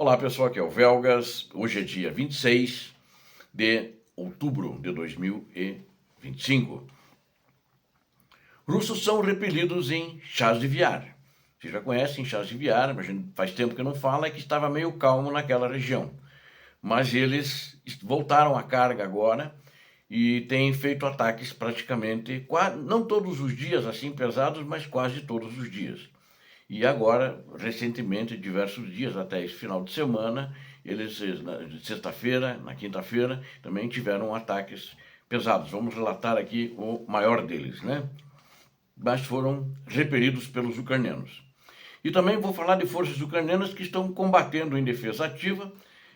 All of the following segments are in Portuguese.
Olá pessoal, aqui é o Velgas. Hoje é dia 26 de outubro de 2025. Russos são repelidos em Chasiv-Yar. Vocês já conhecem Chasiv-Yar, mas faz tempo que não fala, é que estava meio calmo naquela região. Mas eles voltaram à carga agora e têm feito ataques praticamente, não todos os dias assim pesados, mas quase todos os dias. E agora, recentemente, diversos dias, até esse final de semana, eles, na sexta-feira, na quinta-feira, também tiveram ataques pesados. Vamos relatar aqui o maior deles, né? Mas foram repelidos pelos ucranianos. E também vou falar de forças ucranianas que estão combatendo em defesa ativa.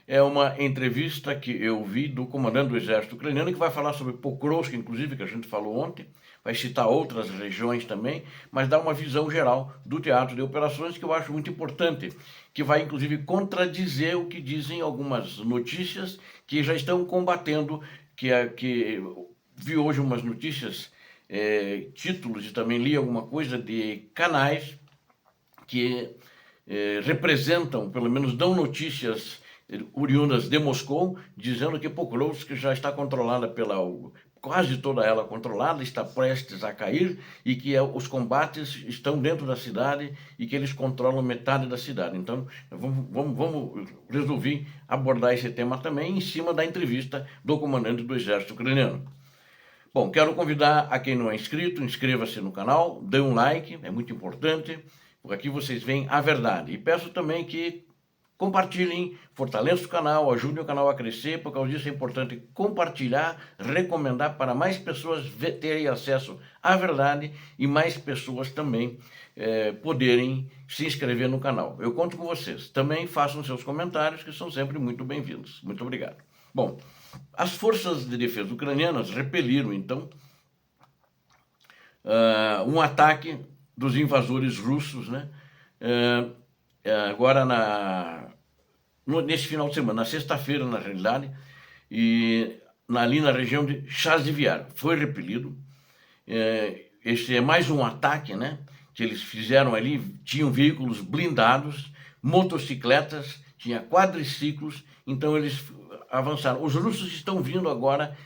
É uma entrevista que eu vi do comandante do exército ucraniano, que vai falar sobre Pokrovsk, inclusive, que a gente falou ontem, vai citar outras regiões também, mas dá uma visão geral do teatro de operações que eu acho muito importante, que vai inclusive contradizer o que dizem algumas notícias que já estão combatendo, que vi hoje umas notícias, títulos, e também li alguma coisa de canais que representam, pelo menos dão notícias oriundas de Moscou, dizendo que Pokrovsk já está controlada quase toda ela controlada, está prestes a cair e que os combates estão dentro da cidade e que eles controlam metade da cidade. Então, vamos resolver abordar esse tema também em cima da entrevista do comandante do exército ucraniano. Bom, quero convidar a quem não é inscrito, inscreva-se no canal, dê um like, é muito importante, porque aqui vocês veem a verdade. E peço também que compartilhem, fortaleçam o canal, ajudem o canal a crescer, por causa disso é importante compartilhar, recomendar para mais pessoas terem acesso à verdade e mais pessoas também poderem se inscrever no canal. Eu conto com vocês. Também façam seus comentários, que são sempre muito bem-vindos. Muito obrigado. Bom, as forças de defesa ucranianas repeliram, então, um ataque dos invasores russos, né? Agora, nesse final de semana, na sexta-feira, na realidade, e ali na região de Chasiv-Yar, foi repelido. Esse é mais um ataque, né? Que eles fizeram ali, tinham veículos blindados, motocicletas, tinha quadriciclos, então eles avançaram. Os russos estão vindo agora,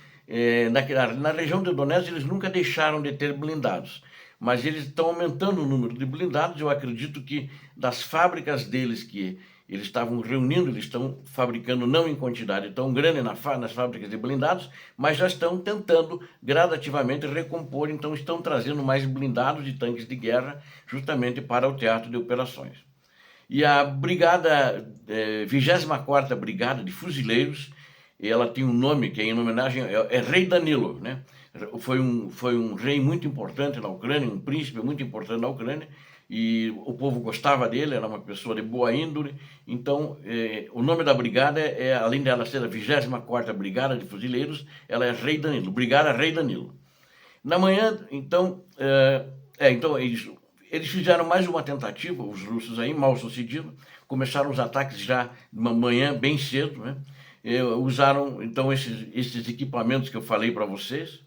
na região de Donetsk, eles nunca deixaram de ter blindados, mas eles estão aumentando o número de blindados. Eu acredito que das fábricas deles que eles estavam reunindo, eles estão fabricando não em quantidade tão grande nas fábricas de blindados, mas já estão tentando gradativamente recompor, então estão trazendo mais blindados e tanques de guerra justamente para o teatro de operações. E a brigada, 24ª Brigada de Fuzileiros, ela tem um nome que é em homenagem, é Rei Danilo, né? Foi um rei muito importante na Ucrânia, um príncipe muito importante na Ucrânia, e o povo gostava dele, era uma pessoa de boa índole. Então, o nome da brigada além dela ser a 24ª Brigada de Fuzileiros, ela é Rei Danilo, Brigada Rei Danilo. Na manhã, então, então eles fizeram mais uma tentativa, os russos aí, mal sucedido, começaram os ataques já de uma manhã bem cedo, né? Usaram então esses equipamentos que eu falei para vocês,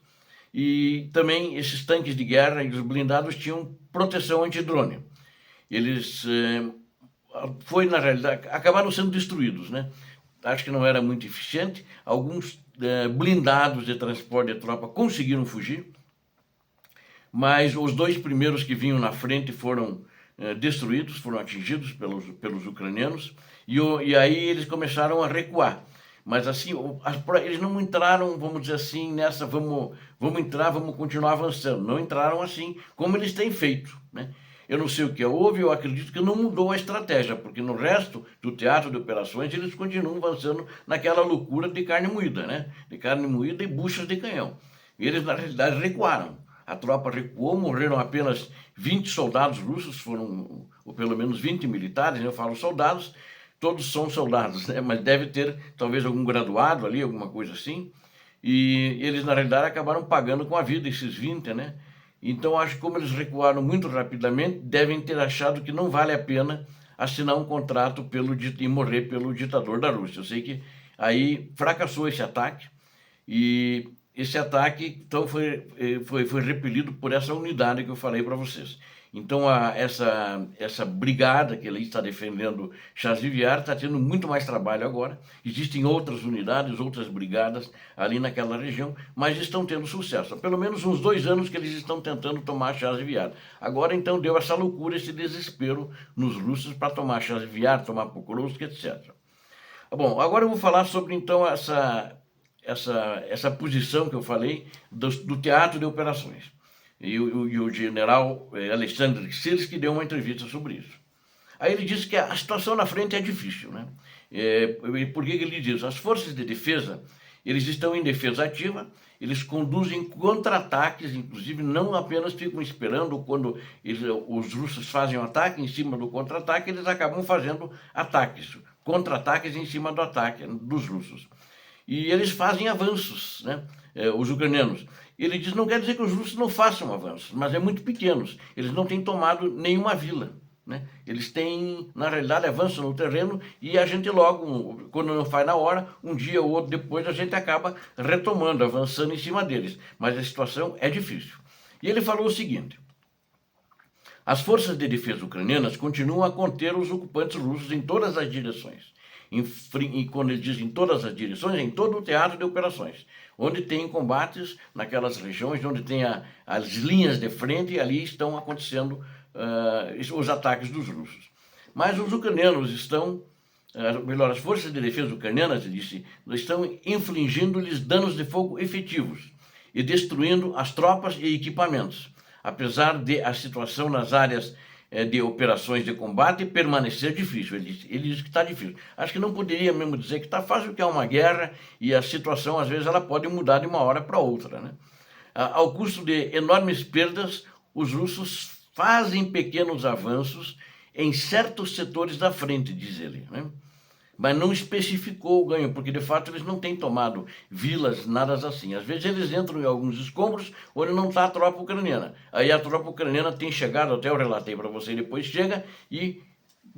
e também esses tanques de guerra e os blindados tinham proteção antidrone. Eles, na realidade, acabaram sendo destruídos, né? Acho que não era muito eficiente. Alguns blindados de transporte de tropa conseguiram fugir, mas os dois primeiros que vinham na frente foram destruídos, foram atingidos pelos ucranianos, e aí eles começaram a recuar. Mas assim, eles não entraram, vamos dizer assim, nessa, vamos entrar, vamos continuar avançando. Não entraram assim, como eles têm feito, né? Eu não sei o que houve, eu acredito que não mudou a estratégia, porque no resto do teatro de operações eles continuam avançando naquela loucura de carne moída, né? De carne moída e buchas de canhão. E eles, na realidade, recuaram. A tropa recuou, morreram apenas 20 soldados russos, ou pelo menos 20 militares, eu falo soldados, todos são soldados, né? Mas deve ter talvez algum graduado ali, alguma coisa assim. E eles, na realidade, acabaram pagando com a vida esses 20, né? Então, acho que como eles recuaram muito rapidamente, devem ter achado que não vale a pena assinar um contrato e morrer pelo ditador da Rússia. Eu sei que aí fracassou esse ataque, e esse ataque então foi repelido por essa unidade que eu falei para vocês. Então, essa brigada que ele está defendendo Chazivert está tendo muito mais trabalho agora. Existem outras unidades, outras brigadas ali naquela região, mas estão tendo sucesso. Há pelo menos uns 2 anos que eles estão tentando tomar Chazivert. Agora, então, deu essa loucura, esse desespero nos russos para tomar Chazivert, tomar Pokrovsk, etc. Bom, agora eu vou falar sobre, então, essa posição que eu falei do teatro de operações. E o general Alexander Sirski deu uma entrevista sobre isso. Aí ele disse que a situação na frente é difícil, né? Por que ele diz? As forças de defesa, eles estão em defesa ativa, eles conduzem contra-ataques, inclusive não apenas ficam esperando quando os russos fazem um ataque em cima do contra-ataque, eles acabam fazendo ataques, contra-ataques em cima do ataque dos russos. E eles fazem avanços, né? Os ucranianos. Ele diz, não quer dizer que os russos não façam avanços, mas é muito pequenos. Eles não têm tomado nenhuma vila, né? Eles têm, na realidade, avanço no terreno e a gente logo, quando não faz na hora, um dia ou outro depois, a gente acaba retomando, avançando em cima deles. Mas a situação é difícil. E ele falou o seguinte, as forças de defesa ucranianas continuam a conter os ocupantes russos em todas as direções. E quando ele diz em todas as direções, em todo o teatro de operações, onde tem combates, naquelas regiões onde tem as linhas de frente, e ali estão acontecendo os ataques dos russos. Mas os ucranianos estão, melhor, as forças de defesa ucranianas, ele disse, estão infligindo-lhes danos de fogo efetivos e destruindo as tropas e equipamentos, apesar de a situação nas áreas de operações de combate permanecer difícil. Ele diz que está difícil. Acho que não poderia mesmo dizer que está fácil, porque é uma guerra e a situação, às vezes, ela pode mudar de uma hora para outra, né? Ao custo de enormes perdas, os russos fazem pequenos avanços em certos setores da frente, diz ele, né? Mas não especificou o ganho, porque de fato eles não têm tomado vilas, nada assim. Às vezes eles entram em alguns escombros onde não está a tropa ucraniana. Aí a tropa ucraniana tem chegado, até eu relatei para você, depois chega e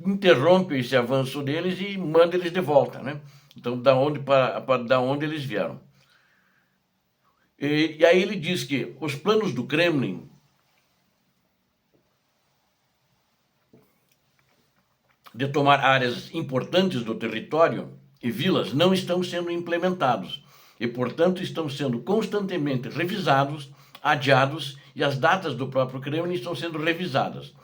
interrompe esse avanço deles e manda eles de volta, né? Então, da onde eles vieram. E aí ele diz que os planos do Kremlin de tomar áreas importantes do território e vilas não estão sendo implementados e, portanto, estão sendo constantemente revisados, adiados e as datas do próprio Kremlin estão sendo revisadas.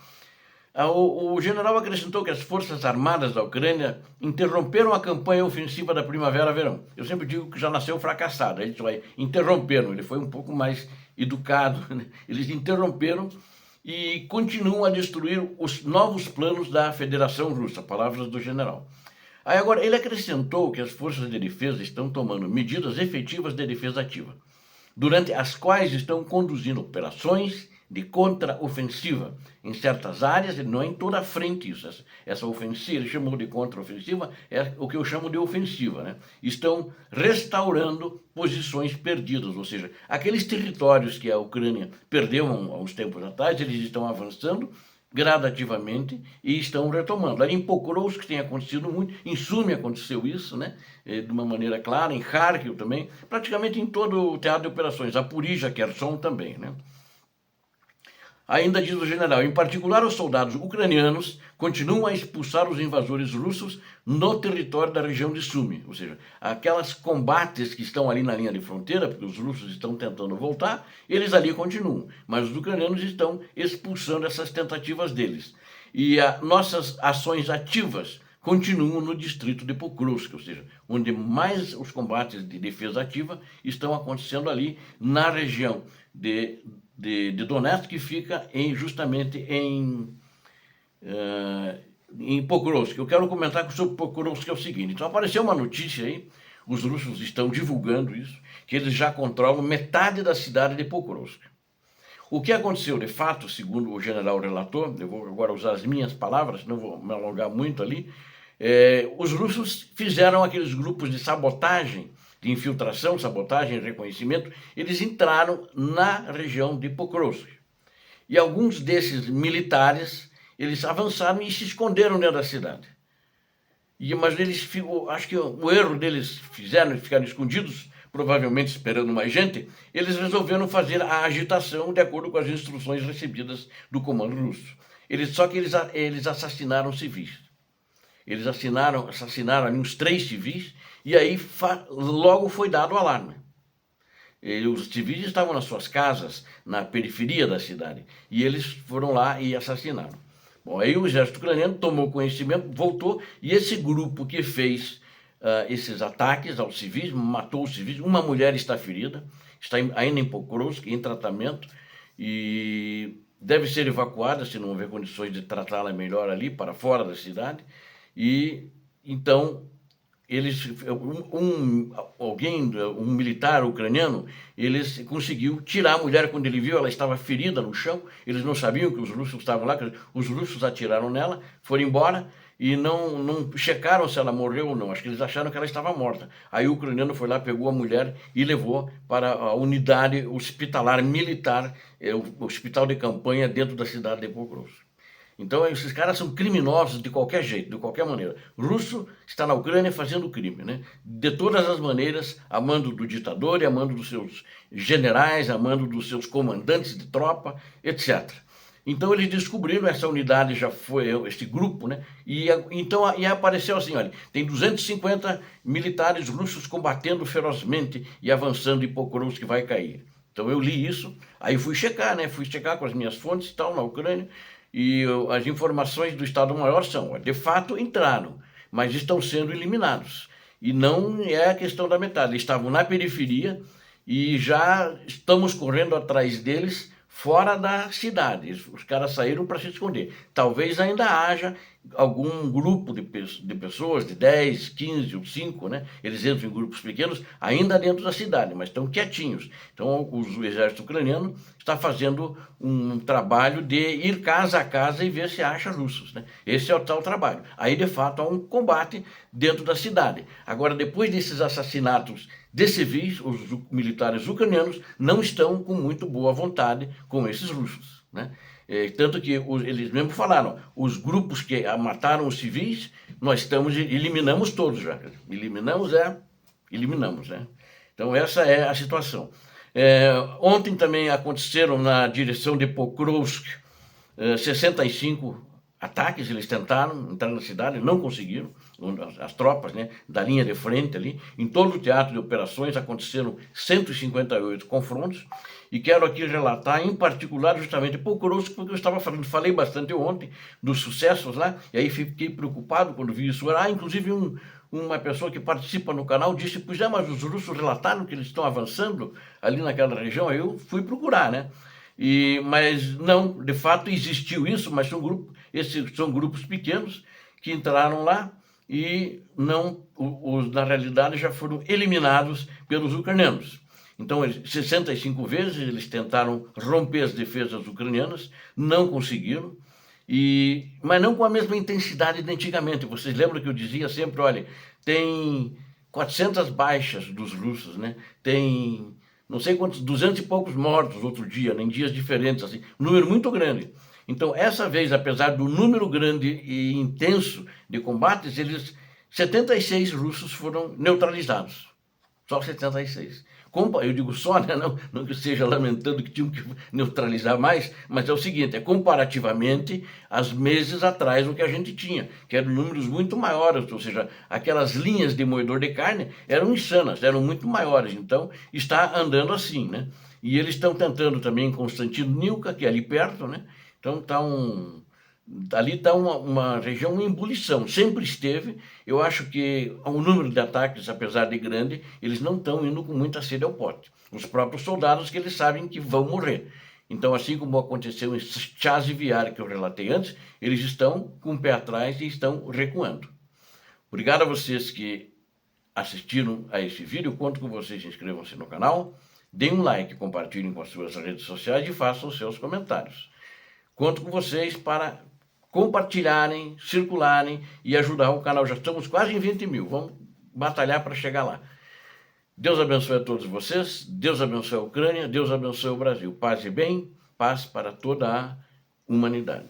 O general acrescentou que as forças armadas da Ucrânia interromperam a campanha ofensiva da primavera-verão. Eu sempre digo que já nasceu fracassada, eles interromperam, ele foi um pouco mais educado, né? Eles interromperam e continuam a destruir os novos planos da Federação Russa, palavras do general. Aí agora, ele acrescentou que as forças de defesa estão tomando medidas efetivas de defesa ativa, durante as quais estão conduzindo operações de contra-ofensiva em certas áreas, não é em toda a frente isso. Essa ofensiva, ele chamou de contra-ofensiva, é o que eu chamo de ofensiva, né? Estão restaurando posições perdidas, ou seja, aqueles territórios que a Ucrânia perdeu há uns tempos atrás, eles estão avançando gradativamente e estão retomando. Ali em Pokrovsk tem acontecido muito, em Sumi aconteceu isso, né? De uma maneira clara, em Kharkiv também, praticamente em todo o teatro de operações, Zaporizhia, Kherson também, né? Ainda diz o general, em particular os soldados ucranianos continuam a expulsar os invasores russos no território da região de Sumi, ou seja, aquelas combates que estão ali na linha de fronteira, porque os russos estão tentando voltar, eles ali continuam, mas os ucranianos estão expulsando essas tentativas deles. E nossas ações ativas continuam no distrito de Pokrovsk, ou seja, onde mais os combates de defesa ativa estão acontecendo ali na região de Donetsk, que fica justamente em Pokrovsk. Eu quero comentar sobre Pokrovsk, que é o seguinte. Então apareceu uma notícia aí, os russos estão divulgando isso, que eles já controlam metade da cidade de Pokrovsk. O que aconteceu de fato, segundo o general relator, eu vou agora usar as minhas palavras, não vou me alongar muito ali, os russos fizeram aqueles grupos de sabotagem, de infiltração, sabotagem, reconhecimento, eles entraram na região de Pokrovsk. E alguns desses militares, eles avançaram e se esconderam dentro da cidade. Mas eles, acho que o erro deles ficaram escondidos provavelmente esperando mais gente, eles resolveram fazer a agitação de acordo com as instruções recebidas do comando russo. Só que eles assassinaram civis. Eles assassinaram ali uns 3 civis, e aí logo foi dado o alarme. Os civis estavam nas suas casas, na periferia da cidade, e eles foram lá e assassinaram. Bom, aí o exército ucraniano tomou conhecimento, voltou, e esse grupo que fez esses ataques aos civis, matou os civis, uma mulher está ferida, está ainda em Pokrovsk, em tratamento, e deve ser evacuada se não houver condições de tratá-la melhor ali, para fora da cidade. E então um militar ucraniano, eles conseguiu tirar a mulher quando ele viu, ela estava ferida no chão, eles não sabiam que os russos estavam lá, os russos atiraram nela, foram embora e não checaram se ela morreu ou não, acho que eles acharam que ela estava morta. Aí o ucraniano foi lá, pegou a mulher e levou para a unidade hospitalar militar, o hospital de campanha dentro da cidade de Pokrovsk. Então, esses caras são criminosos de qualquer jeito, de qualquer maneira. O russo está na Ucrânia fazendo crime, né? De todas as maneiras, a mando do ditador e a mando dos seus generais, a mando dos seus comandantes de tropa, etc. Então, eles descobriram, essa unidade já foi, este grupo, né? E apareceu assim, olha, tem 250 militares russos combatendo ferozmente e avançando em Pokrovsk, que vai cair. Então, eu li isso, aí fui checar, né? Fui checar com as minhas fontes e tal, na Ucrânia, e as informações do Estado-Maior são, de fato entraram, mas estão sendo eliminados. E não é a questão da metade, eles estavam na periferia e já estamos correndo atrás deles fora da cidade. Os caras saíram para se esconder. Talvez ainda haja algum grupo de pessoas, de 10, 15 ou 5, né? Eles entram em grupos pequenos, ainda dentro da cidade, mas estão quietinhos. Então, o exército ucraniano está fazendo um trabalho de ir casa a casa e ver se acha russos, né? Esse é o tal trabalho. Aí, de fato, há um combate dentro da cidade. Agora, depois desses assassinatos de civis, os militares ucranianos não estão com muito boa vontade com esses russos, né? Tanto que eles mesmo falaram, os grupos que mataram os civis, nós eliminamos todos já. Eliminamos, né? Então essa é a situação. Ontem também aconteceram na direção de Pokrovsk 65 ataques, eles tentaram entrar na cidade, não conseguiram, as tropas, né, da linha de frente ali, em todo o teatro de operações aconteceram 158 confrontos, e quero aqui relatar em particular justamente Pokrovsk, porque eu falei bastante ontem dos sucessos lá, e aí fiquei preocupado quando vi isso. Inclusive uma pessoa que participa no canal disse, pois mas os russos relataram que eles estão avançando ali naquela região, aí eu fui procurar, né? Mas não, de fato existiu isso, mas esses são grupos pequenos que entraram lá e não, na realidade já foram eliminados pelos ucranianos. Então, 65 vezes eles tentaram romper as defesas ucranianas, não conseguiram, mas não com a mesma intensidade de antigamente. Vocês lembram que eu dizia sempre, olha, tem 400 baixas dos russos, né? Tem não sei quantos, 200 e poucos mortos outro dia, né, em dias diferentes, assim, um número muito grande. Então, essa vez, apesar do número grande e intenso de combates, 76 russos foram neutralizados. Só 76. Eu digo só, né? Não que esteja lamentando que tinham que neutralizar mais, mas é o seguinte, comparativamente aos meses atrás o que a gente tinha, que eram números muito maiores, ou seja, aquelas linhas de moedor de carne eram insanas, eram muito maiores, então está andando assim, né? E eles estão tentando também Constantinivka, que é ali perto, né? Então ali está uma região em ebulição, sempre esteve. Eu acho que o número de ataques, apesar de grande, eles não estão indo com muita sede ao pote. Os próprios soldados que eles sabem que vão morrer. Então, assim como aconteceu em Chasiv-Yar, que eu relatei antes, eles estão com o pé atrás e estão recuando. Obrigado a vocês que assistiram a esse vídeo. Conto com vocês, inscrevam-se no canal, deem um like, compartilhem com as suas redes sociais e façam os seus comentários. Conto com vocês para compartilharem, circularem e ajudar o canal. Já estamos quase em 20 mil. Vamos batalhar para chegar lá. Deus abençoe a todos vocês. Deus abençoe a Ucrânia. Deus abençoe o Brasil. Paz e bem. Paz para toda a humanidade.